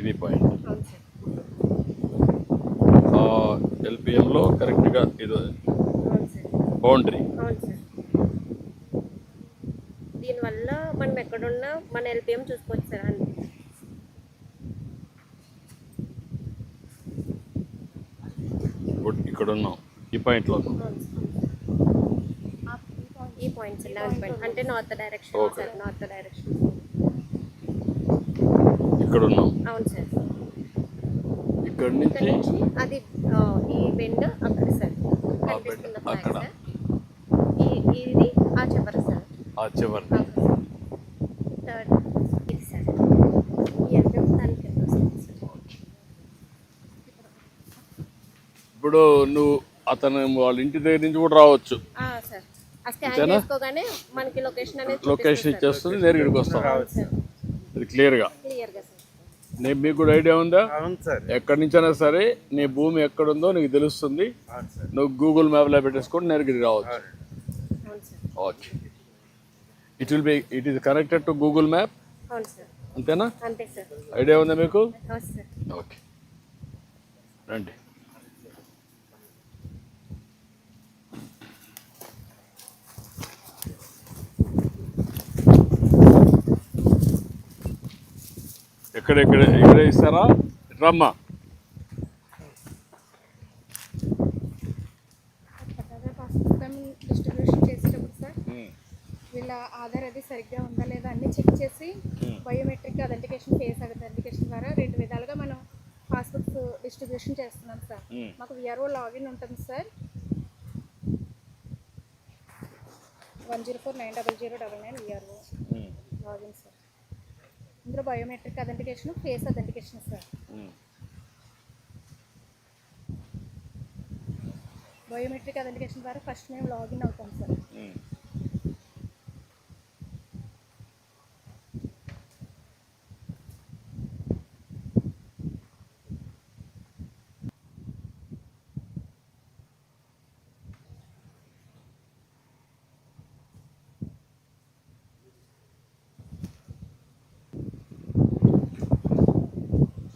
ఇది పాయింట్. అవును సార్. ఎల్పిఎంలో కరెక్ట్గా ఇది అవును సార్. బౌండరీ. అవును సార్. దీనివల్ల మనం ఎక్కడున్నా మన ఎల్పిఎం చూసుకోవచ్చు సార్. అంతే. ఇక్కడ ఉన్నాం ఈ పాయింట్లో. అవును సార్. ఈ పాయింట్ సార్ 11 పాయింట్ అంటే north direction Okay. Sir. North direction. ఇక్కడ ఉన్నాం. అవును సార్. ఇక్కడ ఇక్కడ నుంచి నుంచి అది ఈ బెండ్ అక్కడ సార్ ఆ కనిపిస్తున్న bend ఫ్లాగ్ అక్కడ. సార్. ఇది ఆ చివరి సార్. ఆ చివరి. థర్డ్ ఇది సార్. ఈ ఎల్పిఎం దానికి కింద వస్తుంది సార్. ఇప్పుడు నువ్వు అతను వాళ్ళ ఇంటి దగ్గర నుంచి కూడా రావచ్చు. సార్ ఆ స్కాన్ అంతేనా? చేసుకోగానే మనకి లొకేషన్ అనేది లొకేషన్ ఇచ్చేస్తుంది, నేరుగా ఇక్కడికి వస్తాం. అవును సార్. ఇది క్లియర్గా. క్లియర్గా సార్. నేను మీకు కూడా ఐడియా ఉందా? అవును సార్. ఎక్కడి నుంచైనా సరే నీ భూమి ఎక్కడుందో నీకు తెలుస్తుంది. అవును సార్. నువ్వు గూగుల్ మ్యాప్లో పెట్టేసుకొని నేరుగా ఇక్కడికి రావచ్చు. అవును sir. Okay. It is connected to Google map. అవును సార్. అంతేనా? అంతే సార్. ఐడియా ఉందా మీకు? అవును సార్. ఓకే, రండి. ఇక్కడ ఇస్తారా? రమ్మా. డిస్ట్రిబ్యూషన్ చేసేటప్పుడు సార్ వీళ్ళ ఆధార్ అది సరిగ్గా ఉందా లేదా అన్ని చెక్ చేసి బయోమెట్రిక్ అథెంటికేషన్ ఫేస్ అథెంటికేషన్ ద్వారా 2 విధాలుగా మనం పాస్బుక్స్ డిస్ట్రిబ్యూషన్ చేస్తున్నాం సార్. మాకు విఆర్ఓ లాగిన్ ఉంటుంది సార్. 104900999 VRO login sir. ఇందులో biometric authentication face authentication sir. Biometric authentication ద్వారా ఫస్ట్ మేము లాగిన్ అవుతాం సార్.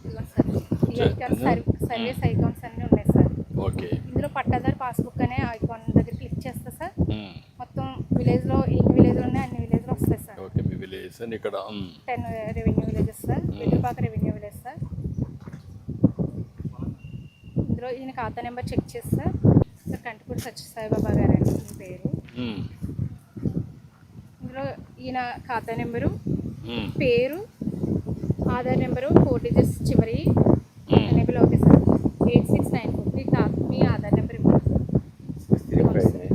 ఇలా సార్ ఈ ఐకాన్ సర్వీస్ ఐకాన్స్ అన్నీ ఉన్నాయి సార్. ఓకే. ఇందులో పట్టాదారు పాస్బుక్ అనే ఐకాన్ దగ్గర క్లిక్ చేస్తే సార్ మొత్తం విలేజ్లో ఎన్ని విలేజ్లు ఉన్నాయి అన్ని విలేజ్లో వస్తాయి సార్. ఓకే, మీ విలేజ్ అని ఇక్కడ 10 revenue villages sir. Vedurupaka revenue village sir. ఇందులో ఈయన ఖాతా నెంబర్ చెక్ చేస్తే సార్ కంటిపూడి సత్యసాయిబాబా గారు అండి ఈయన పేరు. ఇందులో ఈయన ఖాతా నెంబరు, పేరు, ఆధార్ నెంబరు 4 డిజిట్స్ చివరి ఎనేబుల్ అవుతాయి సార్. 8694 మీ ఆధార్ నెంబర్ ఇవ్వండి సార్.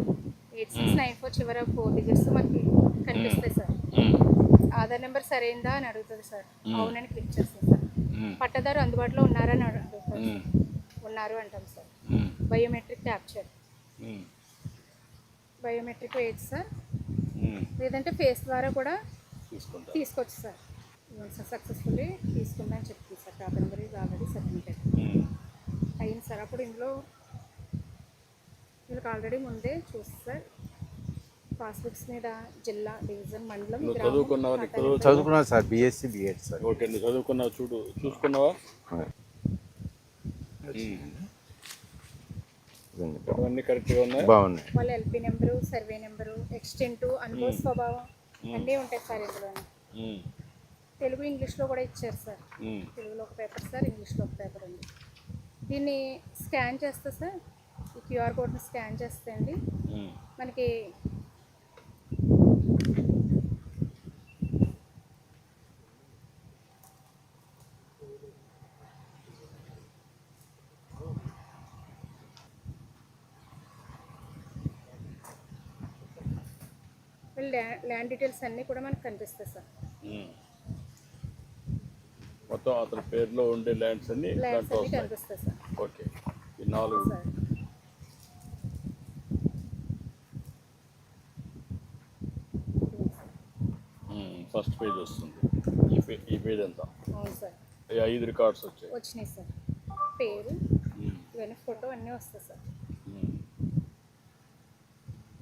8694 చివర 4 డిజిట్స్ మనకి కనిపిస్తాయి సార్. ఆధార్ నెంబర్ సరైందా అని అడుగుతుంది సార్. అవునని క్లిక్ చేస్తాం సార్. పట్టదారు అందుబాటులో ఉన్నారా అని అడుగుతుంది సార్. ఉన్నారు అంటాం sir. Biometric capture, biometric weight sir. లేదంటే ఫేస్ ద్వారా కూడా తీసుకోవచ్చు సార్. సక్సెస్ఫుల్లీ తీసుకుందని చెప్తుంది సార్. ఖాతా నెంబర్ ఇది ఆల్రెడీ సబ్మిటెడ్ అయింది సార్. అప్పుడు ఇందులో వీళ్ళకి ఆల్రెడీ ముందే చూసి సార్ పాస్బుక్స్ మీద జిల్లా, డివిజన్, మండలం, చదువుకున్నా sir. BSc BEd sir. Okay, నువ్వు చదువుకున్నావు, చూసుకున్నావా? అవన్నీ కరెక్ట్గా ఉన్నాయి, బాగున్నాయి. వాళ్ళ LP number, survey number, extent, అనుభవ స్వభావం అన్నీ ఉంటాయి సార్ ఇందులో. తెలుగు ఇంగ్లీష్లో కూడా ఇచ్చారు సార్. తెలుగులో ఒక పేపర్ సార్, ఇంగ్లీష్లో ఒక పేపర్ ఉంది. దీన్ని స్కాన్ చేస్తే సార్ ఈ క్యూఆర్ కోడ్ని స్కాన్ చేస్తే అండి మనకి ల్యాండ్ డీటెయిల్స్ అన్నీ కూడా మనకు కనిపిస్తాయి సార్. మొత్తం అతని పేరులో ఉండే ల్యాండ్స్ అన్ని కనిపిస్తాయి సార్. ఓకే, ఈ 4 సార్. ఫస్ట్ పేజ్ వస్తుంది. ఈ పేజ్ ఎంత? అవును సార్. 5 రికార్డ్స్ వచ్చినాయి సార్. పేరు ఇవన్నీ ఫోటో అన్నీ వస్తాయి సార్.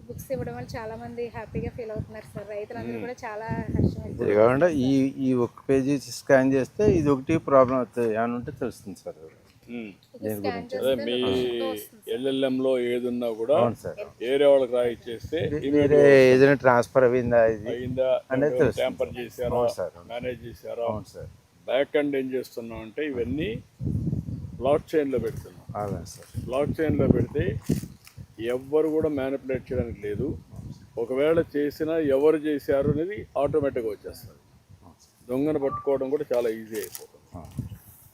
బుక్స్ ఇవ్వడం వల్ల చాలా మంది హ్యాపీగా ఫీల్ అవుతున్నారు సార్. రైతులందరూ కూడా చాలా హర్షం ఇది కాకుండా ఈ ఒక్క పేజీ స్కాన్ చేస్తే ఇది ఒకటి ప్రాబ్లం అవుతుంది ఏమైనా ఉంటే తెలుస్తుంది సార్. దేని గురించి? అదే మీ ఎల్ఎల్ఎంలో ఏదున్నా కూడా అవును సార్. ఏరియా వాళ్ళకి రాయిచ్చేస్తే వేరే ఏదైనా ట్రాన్స్ఫర్ అయిందా ఇది అయిందా అనేది తెలుస్తుంది. ట్యాంపర్ చేశారా అవును సార్. మేనేజ్ చేశారా. అవును సార్. బ్యాక్ అండ్ ఏం చేస్తున్నాం అంటే ఇవన్నీ బ్లాక్ చైన్లో పెడుతున్నాం. అలాగే సార్. బ్లాక్ చైన్లో పెడితే ఎవ్వరు కూడా మ్యానిపులేట్ చేయడానికి లేదు. ఒకవేళ చేసినా ఎవరు చేశారు అనేది ఆటోమేటిక్గా వచ్చేస్తుంది. దొంగను పట్టుకోవడం కూడా చాలా ఈజీ అయిపోతుంది.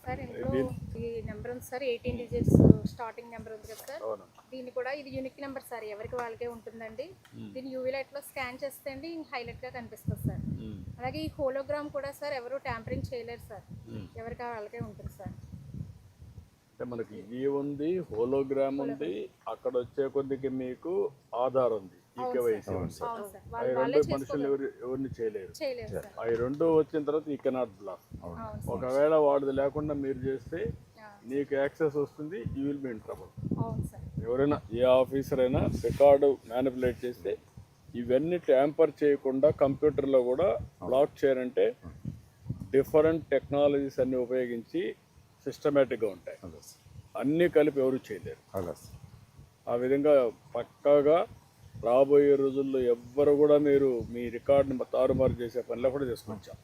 సార్. ఇందులో ఈ నెంబర్ ఉంది సార్, 18 డిజిట్స్ స్టార్టింగ్ నెంబర్ ఉంది కదా సార్. అవును. దీన్ని కూడా ఇది యూనిక్ నెంబర్ సార్, ఎవరికి వాళ్ళకే ఉంటుందండి. దీన్ని యూవీ లైట్లో స్కాన్ చేస్తే అండి హైలైట్గా కనిపిస్తుంది సార్. అలాగే ఈ హోలోగ్రామ్ కూడా సార్ ఎవరు ట్యాంపరింగ్ చేయలేరు సార్, ఎవరికి వాళ్ళకే ఉంటుంది సార్. అంటే మనకి ఇది ఉంది, హోలోగ్రామ్ ఉంది, అక్కడ వచ్చే కొద్దికి మీకు ఆధార్ ఉంది, ఈకేవైసీ ఉంది. అవును సార్, అవి వాళ్ళే రెండు మనుషులు ఎవరిని చేయలేరు. సార్. అవి రెండు వచ్చిన తర్వాత ఈ కెనాట్ బ్లాక్. ఒకవేళ వాడిది లేకుండా మీరు చేస్తే నీకు యాక్సెస్ వస్తుంది, you will be in trouble. అవును సార్. ఎవరైనా ఏ ఆఫీసర్ అయినా రికార్డు మ్యానిపులేట్ చేస్తే ఇవన్నీ ట్యాంపర్ చేయకుండా కంప్యూటర్లో కూడా బ్లాక్ చేయాలంటే డిఫరెంట్ టెక్నాలజీస్ అన్ని ఉపయోగించి సిస్టమేటిక్గా ఉంటాయి. అన్నీ కలిపి ఎవరు చేయలేరు. ఆ విధంగా పక్కాగా రాబోయే రోజుల్లో ఎవ్వరు కూడా మీరు మీ రికార్డుని తారుమారు చేసే పనిలో కూడా తీసుకొచ్చాం.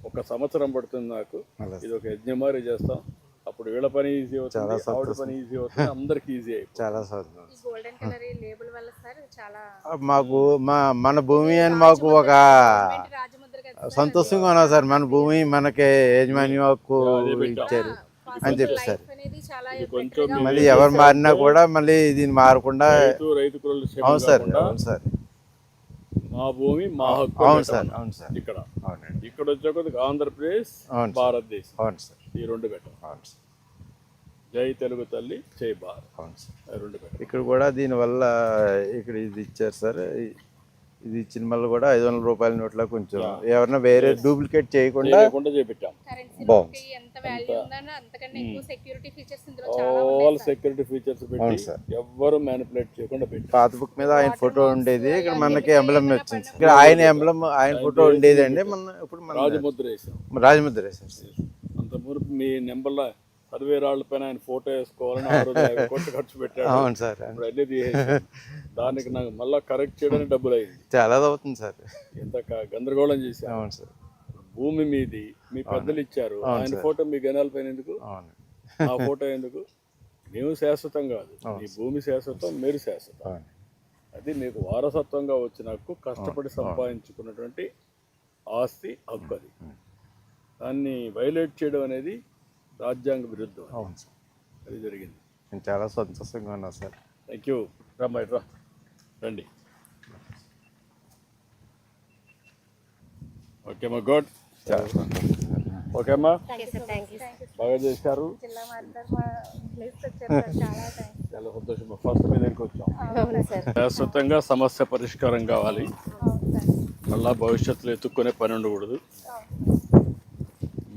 1 సంవత్సరం పడుతుంది నాకు. ఇది ఒక యజ్ఞమారి చేస్తాం. అప్పుడు వీళ్ళ పని ఈజీ అవుతుంది, ఆవిడ పని ఈజీ అవుతుంది, అందరికి ఈజీ అయిపోతుంది. చాలా సంతోషం. ఈ గోల్డెన్ కలర్ లేబుల్ వల్ల సార్ చాలా మాకు మన భూమి అని మాకు ఒక రాజముద్ర కదా సంతోషంగా ఉన్నా సార్. మన భూమి మనకే యజమాని హక్కు ఇచ్చారు అని చెప్పి సార్. అనేది చాలా కొంచెం మళ్ళీ ఎవరు మారినా కూడా మళ్ళీ దీన్ని మారకుండా. రైతు కుల అవును సార్. అవును సార్. మా భూమి మా హక్కు. అవును సార్. అవును సార్. ఇక్కడ అవునండి. ఇక్కడ వచ్చే కొద్దిగా ఆంధ్రప్రదేశ్, అవును సార్. భారతదేశం, అవును సార్. ఈ రెండు పెట్టాం. అవును సార్. జై తెలుగు తల్లి, జై భారత్, అవును సార్. రెండు పెట్టాం. ఇక్కడ కూడా దీనివల్ల ఇక్కడ ఇది ఇచ్చారు సార్. ఇది ఇచ్చిన మళ్ళీ కూడా 500 రూపాయల నోట్ల కొంచెం ఎవరన్నా వేరే డూప్లికేట్ చేయకుండా చేపించాం. కరెన్సీ ఎంత వాల్యూ ఉందన్న అంతకన్నా ఎక్కువ సెక్యూరిటీ ఫీచర్స్ ఇందులో చాలా ఆల్ ఉన్నాయి సార్. సెక్యూరిటీ ఫీచర్స్ పెట్టి ఎవ్వరు మ్యానిపులేట్ చేయకుండా పెట్టాం. పాత బుక్ మీద ఆయన ఫోటో ఉండేది, ఇక్కడ మనకి ఎంబ్లం వచ్చింది. ఇక్కడ ఆయన ఎంబ్లం ఆయన ఫోటో ఉండేది అండి. ఇప్పుడు మన రాజముద్ర వేసాం. రాజముద్ర వేశారు సార్. అంత మునుపు మీ నెంబర్లో సర్వే రాళ్ళ పైన ఆయన ఫోటో వేసుకోవాలని 650 కోట్లు ఖర్చు పెట్టాడు. అవును సార్. ఇప్పుడు అన్నీ తీసేసాం. దానికి నాకు మళ్ళీ కరెక్ట్ చేయడానికి డబ్బులు అయింది. చాలా అవుతుంది సార్. ఎంత గందరగోళం చేశాం. అవును సార్. భూమి మీది మీ పెద్దలు ఇచ్చారు, ఆయన ఫోటో మీ గణాల పైన ఎందుకు, అవును. ఆ ఫోటో ఎందుకు? మేము శాశ్వతం కాదు, మీ భూమి శాశ్వతం, మీరు శాశ్వతం. అవును. అది మీకు వారసత్వంగా వచ్చిన హక్కు, కష్టపడి సంపాదించుకున్నటువంటి ఆస్తి హక్కు. అది దాన్ని వైలేట్ చేయడం అనేది రాజ్యాంగ విరుద్ధం. అవును సార్. అది జరిగింది. నేను చాలా సంతోషంగా ఉన్నా సార్. Thank you. రా రండి. ఓకే అమ్మా, గుడ్. ఓకే అమ్మా, బాగా చేశారు. జిల్లా మారినారు, మా ప్లేస్ వచ్చారు సార్. చాలా థ్యాంక్స్. చాలా సంతోషం. ఫస్ట్ మీ దగ్గరికి వచ్చాం. అవును సార్. శాశ్వతంగా సమస్య పరిష్కారం కావాలి. అవును సార్. మళ్ళా భవిష్యత్తులో ఎత్తుక్కునే పని ఉండకూడదు,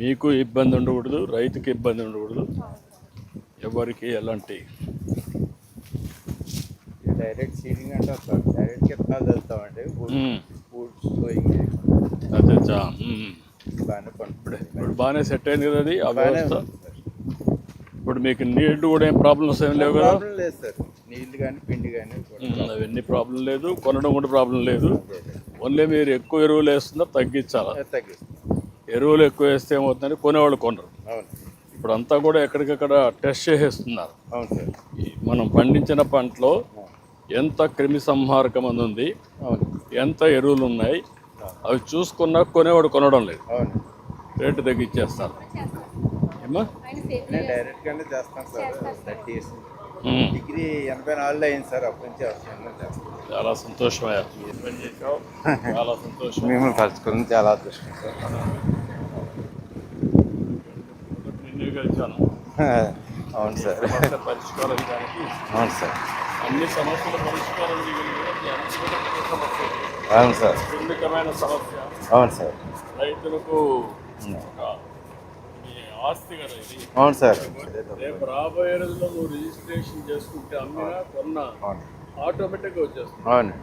మీకు ఇబ్బంది ఉండకూడదు, రైతుకి ఇబ్బంది ఉండకూడదు, ఎవరికి ఎలాంటి. డైరెక్ట్ సీడింగ్ అంటారు సార్. డైరెక్ట్ విత్తనాలు చదువుతామండి. అచ్చా. బాగానే పండుతుంది. ఇప్పుడు బాగానే సెట్ అయింది కదా అది, ఆ వ్యవస్థ. ఇప్పుడు మీకు నీళ్లు కూడా ఏం ప్రాబ్లమ్స్ ఏం లేవు కదా? ప్రాబ్లం లేదు సార్. నీళ్ళు కానీ పిండి కానీ అవన్నీ ప్రాబ్లం లేదు, కొనడం కూడా ప్రాబ్లం లేదు. ఓన్లీ మీరు ఎక్కువ ఎరువులు వేస్తుందా తగ్గించాలా? తగ్గిస్తుంది. ఎరువులు ఎక్కువ వేస్తే ఏమవుతుందంటే కొనేవాళ్ళు కొనరు. అవును. ఇప్పుడు అంతా కూడా ఎక్కడికక్కడ టెస్ట్ చేసేస్తున్నారు. అవును సార్. మనం పండించిన పంటలో ఎంత క్రిమి సంహారక మందు ఉంది, ఎంత ఎరువులు ఉన్నాయి, అవి చూసుకున్నా కొనేవాడు కొనడం లేదు. అవును. రేటు తగ్గించేస్తారు. ఏమా నేను డైరెక్ట్గానే చేస్తాను సార్. 30 years డిగ్రీ 84లో అయింది సార్. అప్పటి నుంచి చేస్తాను. చాలా సంతోషమయ్యా. చాలా సంతోషం. మిమ్మల్ని కలుసుకుని చాలా అదృష్టం సార్. నిన్నే కలిసాను. అవును సార్. సమస్య పరిష్కారం చేయడానికి, అవును సార్. అన్ని సమస్యల పరిష్కారం చేయగలిగినటువంటి అద్భుతమైన సమస్య, అవును సార్. సున్నితమైన సమస్య. అవును సార్. రైతులకు ఒక మీ ఆస్తి కదా ఇది. అవును సార్. రేపు రాబోయే రోజుల్లో నువ్వు రిజిస్ట్రేషన్ చేసుకుంటే అమ్మినా కొన్నా అవును. ఆటోమేటిక్గా వచ్చేస్తుంది. అవునండి.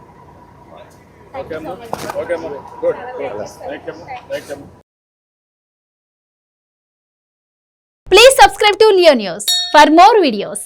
ఓకే అమ్మా, ఓకే అమ్మా, గుడ్ గుడ్, థ్యాంక్ యూ అమ్మా, థ్యాంక్ యూ అమ్మా. Please subscribe to Leo News for more videos.